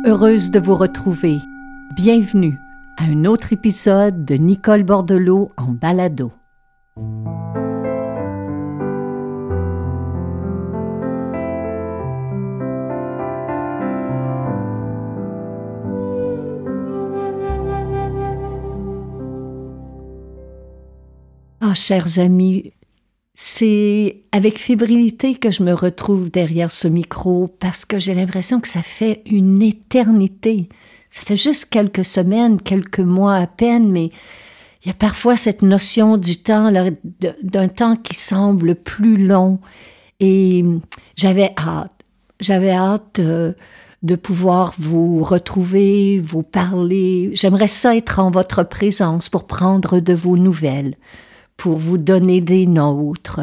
Heureuse de vous retrouver. Bienvenue à un autre épisode de Nicole Bordelot en balado. Chers amis, c'est avec fébrilité que je me retrouve derrière ce micro parce que j'ai l'impression que ça fait une éternité. Ça fait juste quelques semaines, quelques mois à peine, mais il y a parfois cette notion du temps, là, d'un temps qui semble plus long. Et j'avais hâte de pouvoir vous retrouver, vous parler. J'aimerais ça être en votre présence pour prendre de vos nouvelles, pour vous donner des nôtres.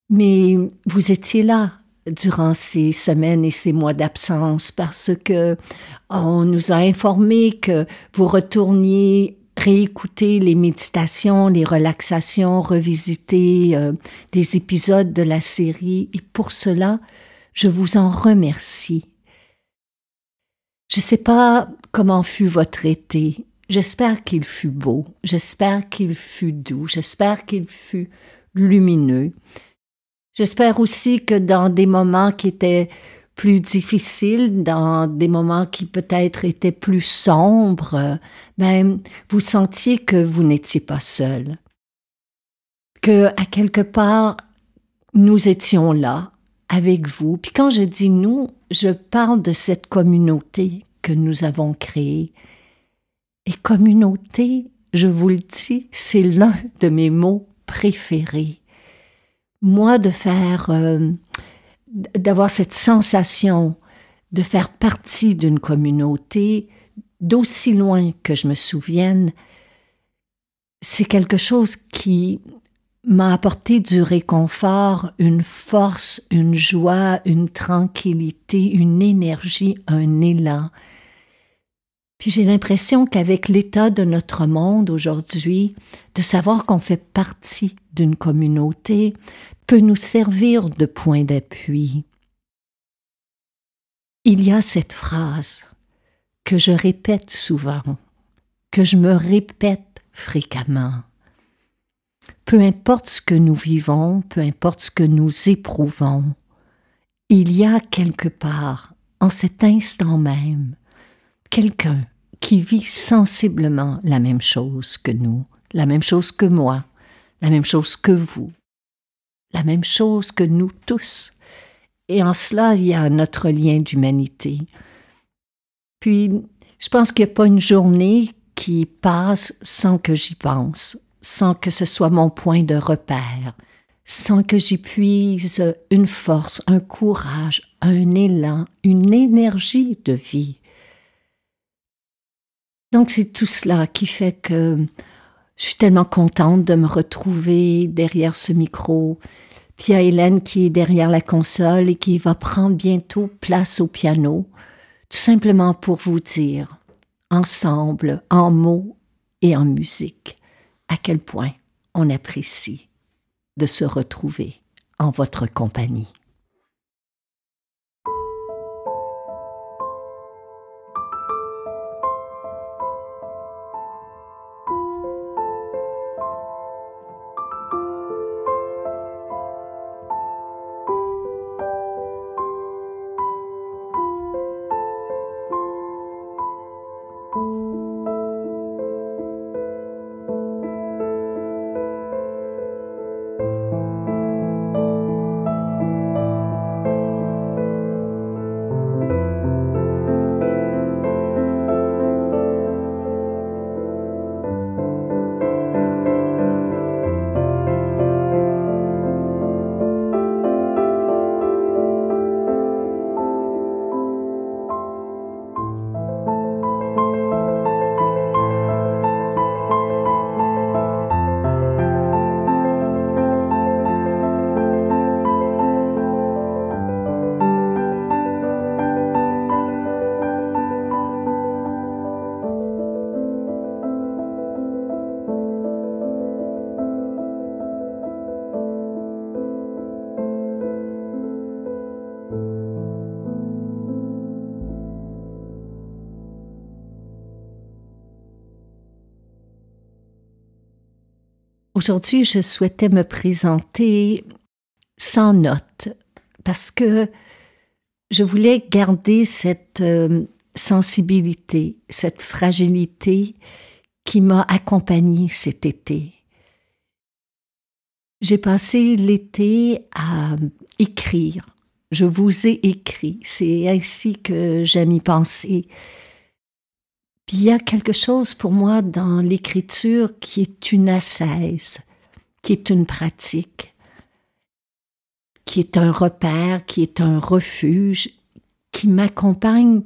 Mais vous étiez là durant ces semaines et ces mois d'absence parce que on nous a informé que vous retourniez réécouter les méditations, les relaxations, revisiter des épisodes de la série. Et pour cela, je vous en remercie. Je ne sais pas comment fut votre été. J'espère qu'il fut beau, j'espère qu'il fut doux, j'espère qu'il fut lumineux. J'espère aussi que dans des moments qui étaient plus difficiles, dans des moments qui peut-être étaient plus sombres, vous sentiez que vous n'étiez pas seul. Que, à quelque part, nous étions là, avec vous. Puis quand je dis nous, je parle de cette communauté que nous avons créée. Et communauté, je vous le dis, c'est l'un de mes mots préférés. Moi, d'avoir cette sensation de faire partie d'une communauté, d'aussi loin que je me souvienne, c'est quelque chose qui m'a apporté du réconfort, une force, une joie, une tranquillité, une énergie, un élan. Puis j'ai l'impression qu'avec l'état de notre monde aujourd'hui, de savoir qu'on fait partie d'une communauté peut nous servir de point d'appui. Il y a cette phrase que je répète souvent, que je me répète fréquemment. Peu importe ce que nous vivons, peu importe ce que nous éprouvons, il y a quelque part, en cet instant même, quelqu'un qui vit sensiblement la même chose que nous, la même chose que moi, la même chose que vous, la même chose que nous tous. Et en cela, il y a notre lien d'humanité. Puis, je pense qu'il n'y a pas une journée qui passe sans que j'y pense, sans que ce soit mon point de repère, sans que j'y puise une force, un courage, un élan, une énergie de vie. Donc c'est tout cela qui fait que je suis tellement contente de me retrouver derrière ce micro. Puis il y a Hélène qui est derrière la console et qui va prendre bientôt place au piano, tout simplement pour vous dire, ensemble, en mots et en musique, à quel point on apprécie de se retrouver en votre compagnie. Aujourd'hui, je souhaitais me présenter sans notes parce que je voulais garder cette sensibilité, cette fragilité qui m'a accompagnée cet été. J'ai passé l'été à écrire. Je vous ai écrit. C'est ainsi que j'aime y penser. Puis il y a quelque chose pour moi dans l'écriture qui est une ascèse, qui est une pratique, qui est un repère, qui est un refuge, qui m'accompagne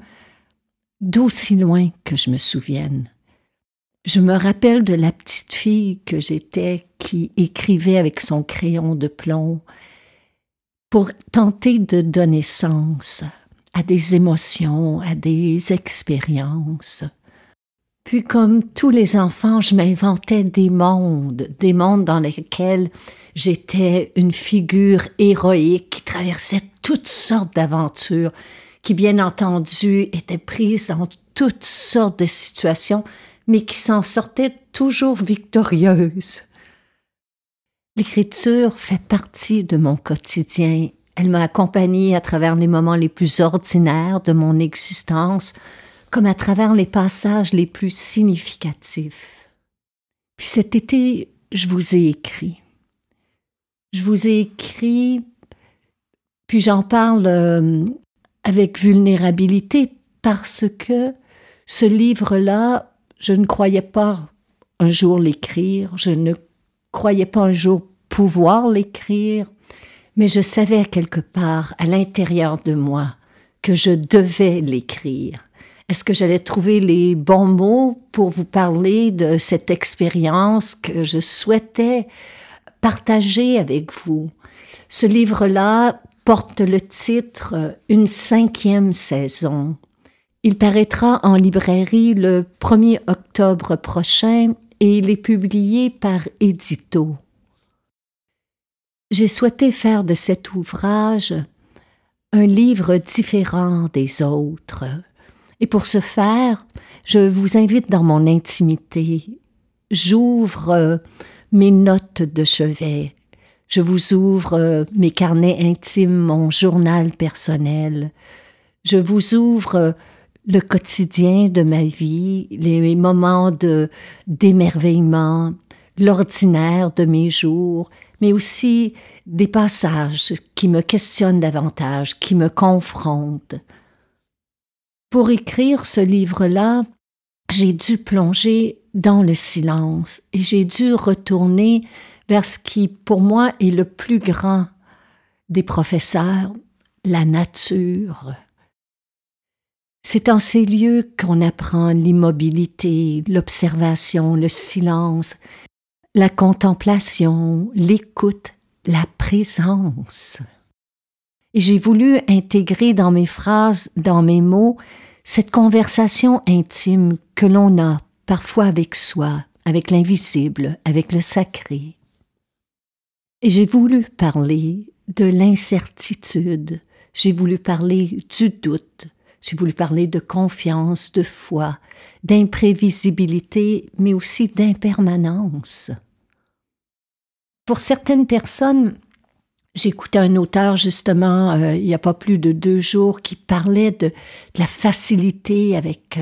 d'aussi loin que je me souvienne. Je me rappelle de la petite fille que j'étais qui écrivait avec son crayon de plomb pour tenter de donner sens à des émotions, à des expériences. Puis comme tous les enfants, je m'inventais des mondes dans lesquels j'étais une figure héroïque qui traversait toutes sortes d'aventures, qui bien entendu était prise dans toutes sortes de situations, mais qui s'en sortait toujours victorieuse. L'écriture fait partie de mon quotidien. Elle m'a accompagnée à travers les moments les plus ordinaires de mon existence, comme à travers les passages les plus significatifs. Puis cet été, je vous ai écrit. Je vous ai écrit, puis j'en parle avec vulnérabilité parce que ce livre-là, je ne croyais pas un jour l'écrire, je ne croyais pas un jour pouvoir l'écrire, mais je savais quelque part, à l'intérieur de moi, que je devais l'écrire. Est-ce que j'allais trouver les bons mots pour vous parler de cette expérience que je souhaitais partager avec vous? Ce livre-là porte le titre « Une 5e saison ». Il paraîtra en librairie le 1er octobre prochain et il est publié par Édito. J'ai souhaité faire de cet ouvrage un livre différent des autres. Et pour ce faire, je vous invite dans mon intimité. J'ouvre mes notes de chevet. Je vous ouvre mes carnets intimes, mon journal personnel. Je vous ouvre le quotidien de ma vie, les moments d'émerveillement, l'ordinaire de mes jours, mais aussi des passages qui me questionnent davantage, qui me confrontent. Pour écrire ce livre-là, j'ai dû plonger dans le silence et j'ai dû retourner vers ce qui, pour moi, est le plus grand des professeurs, la nature. C'est en ces lieux qu'on apprend l'immobilité, l'observation, le silence, la contemplation, l'écoute, la présence. Et j'ai voulu intégrer dans mes phrases, dans mes mots, cette conversation intime que l'on a parfois avec soi, avec l'invisible, avec le sacré. Et j'ai voulu parler de l'incertitude, j'ai voulu parler du doute, j'ai voulu parler de confiance, de foi, d'imprévisibilité, mais aussi d'impermanence. Pour certaines personnes, j'écoutais un auteur justement il n'y a pas plus de 2 jours qui parlait de la facilité avec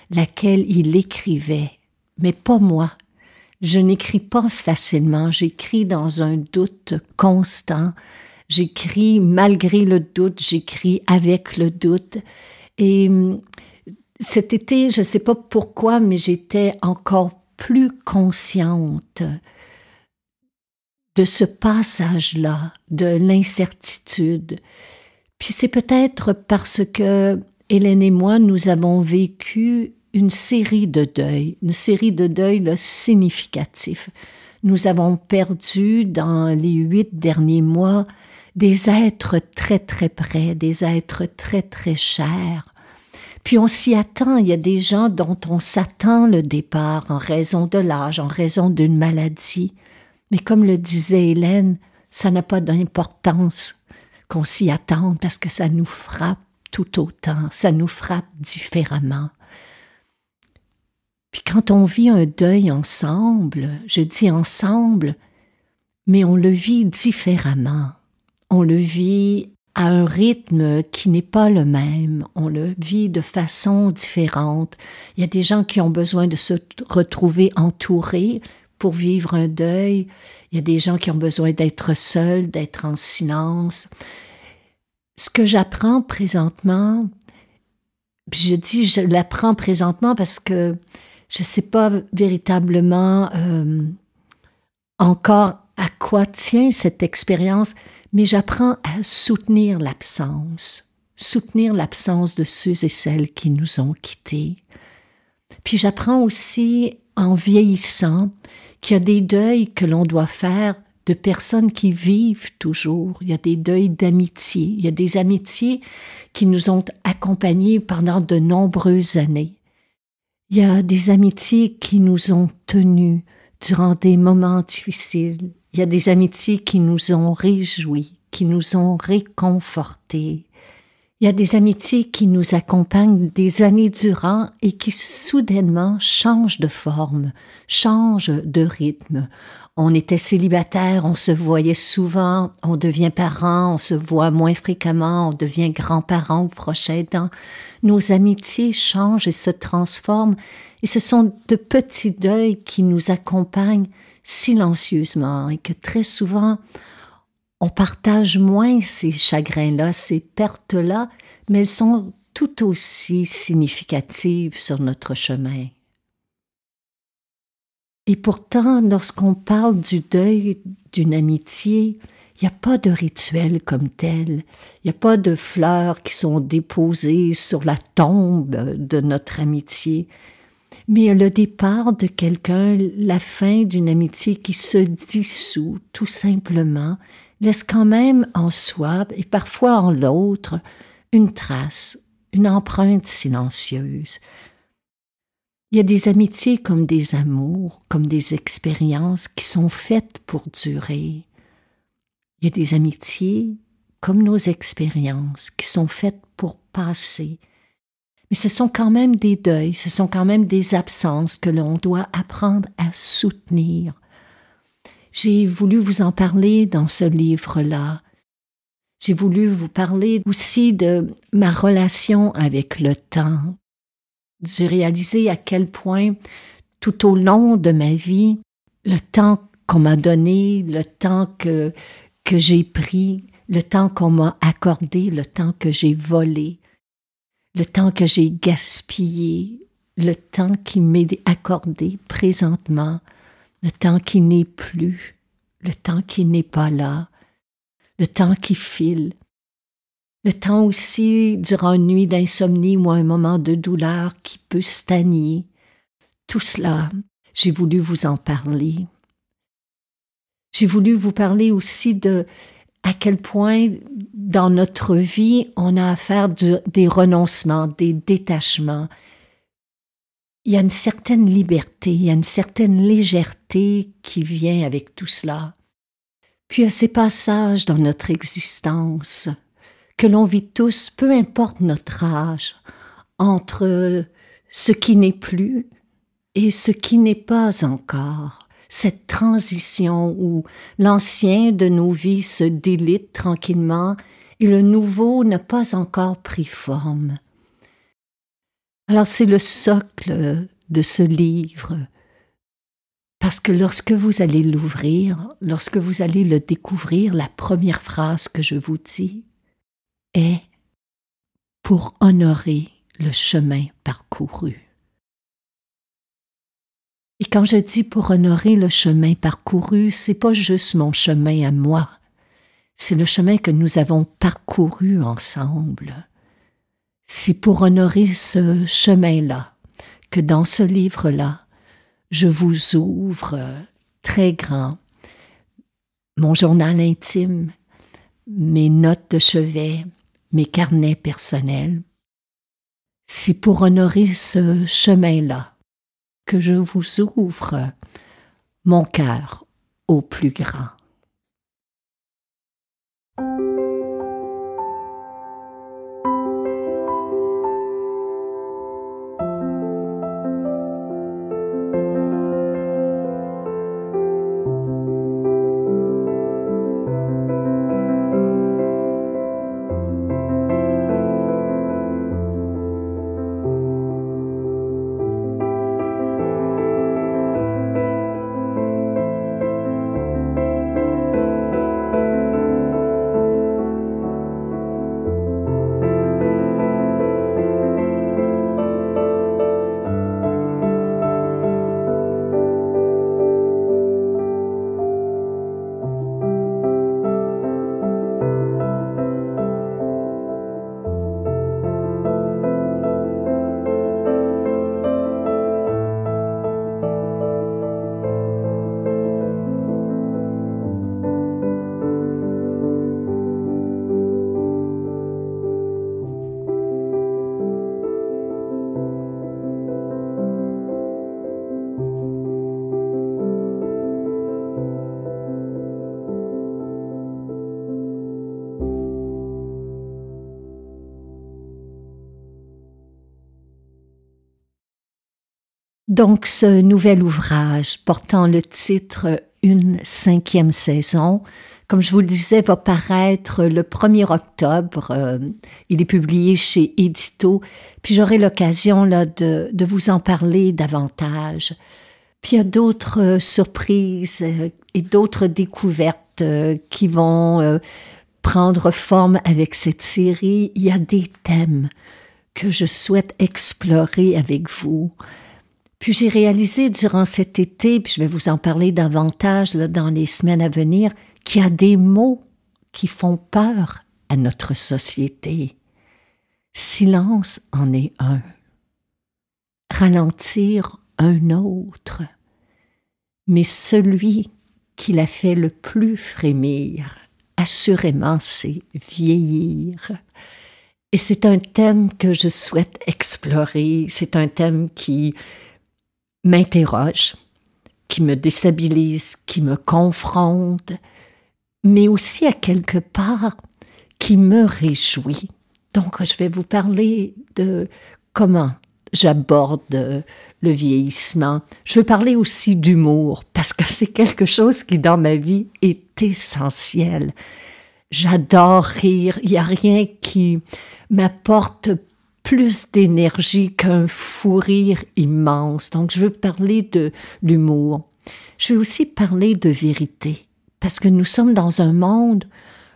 laquelle il écrivait, mais pas moi. Je n'écris pas facilement, j'écris dans un doute constant, j'écris malgré le doute, j'écris avec le doute. Et cet été, je ne sais pas pourquoi, mais j'étais encore plus consciente de ce passage-là, de l'incertitude. Puis c'est peut-être parce que Hélène et moi, nous avons vécu une série de deuils là, significatifs. Nous avons perdu dans les 8 derniers mois des êtres très très près, des êtres très très chers. Puis on s'y attend, il y a des gens dont on s'attend le départ en raison de l'âge, en raison d'une maladie. Mais comme le disait Hélène, ça n'a pas d'importance qu'on s'y attende parce que ça nous frappe tout autant, ça nous frappe différemment. Puis quand on vit un deuil ensemble, je dis ensemble, mais on le vit différemment. On le vit à un rythme qui n'est pas le même. On le vit de façon différente. Il y a des gens qui ont besoin de se retrouver entourés pour vivre un deuil. Il y a des gens qui ont besoin d'être seuls, d'être en silence. Ce que j'apprends présentement, puis je dis je l'apprends présentement parce que je ne sais pas véritablement encore à quoi tient cette expérience, mais j'apprends à soutenir l'absence de ceux et celles qui nous ont quittés. Puis j'apprends aussi, en vieillissant, qu'il y a des deuils que l'on doit faire de personnes qui vivent toujours. Il y a des deuils d'amitié. Il y a des amitiés qui nous ont accompagnés pendant de nombreuses années. Il y a des amitiés qui nous ont tenus durant des moments difficiles. Il y a des amitiés qui nous ont réjouis, qui nous ont réconfortés. Il y a des amitiés qui nous accompagnent des années durant et qui soudainement changent de forme, changent de rythme. On était célibataire, on se voyait souvent, on devient parent, on se voit moins fréquemment, on devient grand-parent ou proche aidant. Nos amitiés changent et se transforment et ce sont de petits deuils qui nous accompagnent silencieusement et que très souvent on partage moins ces chagrins-là, ces pertes-là, mais elles sont tout aussi significatives sur notre chemin. Et pourtant, lorsqu'on parle du deuil d'une amitié, il n'y a pas de rituel comme tel. Il n'y a pas de fleurs qui sont déposées sur la tombe de notre amitié. Mais le départ de quelqu'un, la fin d'une amitié qui se dissout tout simplement, laisse quand même en soi et parfois en l'autre une trace, une empreinte silencieuse. Il y a des amitiés comme des amours, comme des expériences qui sont faites pour durer. Il y a des amitiés comme nos expériences qui sont faites pour passer. Mais ce sont quand même des deuils, ce sont quand même des absences que l'on doit apprendre à soutenir. J'ai voulu vous en parler dans ce livre-là. J'ai voulu vous parler aussi de ma relation avec le temps. J'ai réalisé à quel point, tout au long de ma vie, le temps qu'on m'a donné, le temps que j'ai pris, le temps qu'on m'a accordé, le temps que j'ai volé, le temps que j'ai gaspillé, le temps qui m'est accordé présentement, le temps qui n'est plus, le temps qui n'est pas là, le temps qui file, le temps aussi durant une nuit d'insomnie ou un moment de douleur qui peut stagner. Tout cela, j'ai voulu vous en parler. J'ai voulu vous parler aussi de à quel point dans notre vie on a à faire des renoncements, des détachements. Il y a une certaine liberté, il y a une certaine légèreté qui vient avec tout cela. Puis il y a ces passages dans notre existence que l'on vit tous, peu importe notre âge, entre ce qui n'est plus et ce qui n'est pas encore. Cette transition où l'ancien de nos vies se délite tranquillement et le nouveau n'a pas encore pris forme. Alors c'est le socle de ce livre, parce que lorsque vous allez l'ouvrir, lorsque vous allez le découvrir, la première phrase que je vous dis est « pour honorer le chemin parcouru ». Et quand je dis pour honorer le chemin parcouru, c'est pas juste mon chemin à moi, c'est le chemin que nous avons parcouru ensemble. C'est pour honorer ce chemin-là que dans ce livre-là, je vous ouvre très grand mon journal intime, mes notes de chevet, mes carnets personnels. C'est pour honorer ce chemin-là que je vous ouvre mon cœur au plus grand. Donc, ce nouvel ouvrage portant le titre « Une 5e saison », comme je vous le disais, va paraître le 1er octobre. Il est publié chez Édito, puis j'aurai l'occasion là, de vous en parler davantage. Puis il y a d'autres surprises et d'autres découvertes qui vont prendre forme avec cette série. Il y a des thèmes que je souhaite explorer avec vous. Puis j'ai réalisé durant cet été, puis je vais vous en parler davantage là, dans les semaines à venir, qu'il y a des mots qui font peur à notre société. Silence en est un. Ralentir un autre. Mais celui qui l'a fait le plus frémir, assurément, c'est vieillir. Et c'est un thème que je souhaite explorer. C'est un thème qui m'interroge, qui me déstabilise, qui me confronte, mais aussi à quelque part qui me réjouit. Donc, je vais vous parler de comment j'aborde le vieillissement. Je veux parler aussi d'humour, parce que c'est quelque chose qui, dans ma vie, est essentiel. J'adore rire. Il n'y a rien qui m'apporte plus d'énergie qu'un fou rire immense. Donc, je veux parler de l'humour. Je veux aussi parler de vérité, parce que nous sommes dans un monde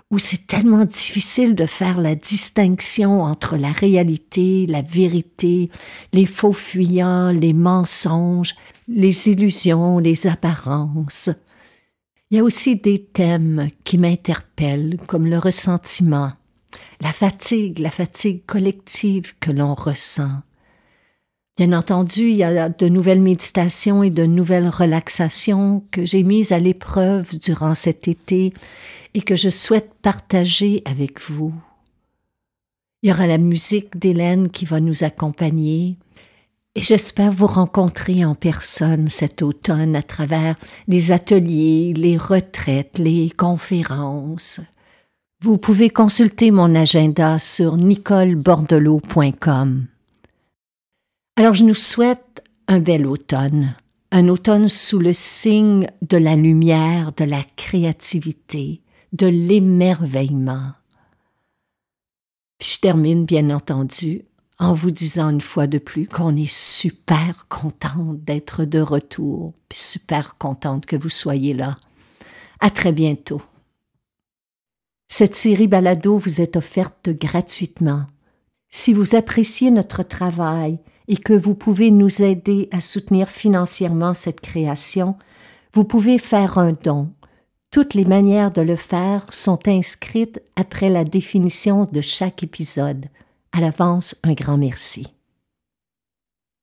où c'est tellement difficile de faire la distinction entre la réalité, la vérité, les faux fuyants, les mensonges, les illusions, les apparences. Il y a aussi des thèmes qui m'interpellent, comme le ressentiment, la fatigue collective que l'on ressent. Bien entendu, il y a de nouvelles méditations et de nouvelles relaxations que j'ai mises à l'épreuve durant cet été et que je souhaite partager avec vous. Il y aura la musique d'Hélène qui va nous accompagner et j'espère vous rencontrer en personne cet automne à travers les ateliers, les retraites, les conférences. Vous pouvez consulter mon agenda sur nicolebordelot.com. Alors, je nous souhaite un bel automne, un automne sous le signe de la lumière, de la créativité, de l'émerveillement. Puis je termine, bien entendu, en vous disant une fois de plus qu'on est super contente d'être de retour, puis super contente que vous soyez là. À très bientôt. Cette série balado vous est offerte gratuitement. Si vous appréciez notre travail et que vous pouvez nous aider à soutenir financièrement cette création, vous pouvez faire un don. Toutes les manières de le faire sont inscrites après la définition de chaque épisode. À l'avance, un grand merci.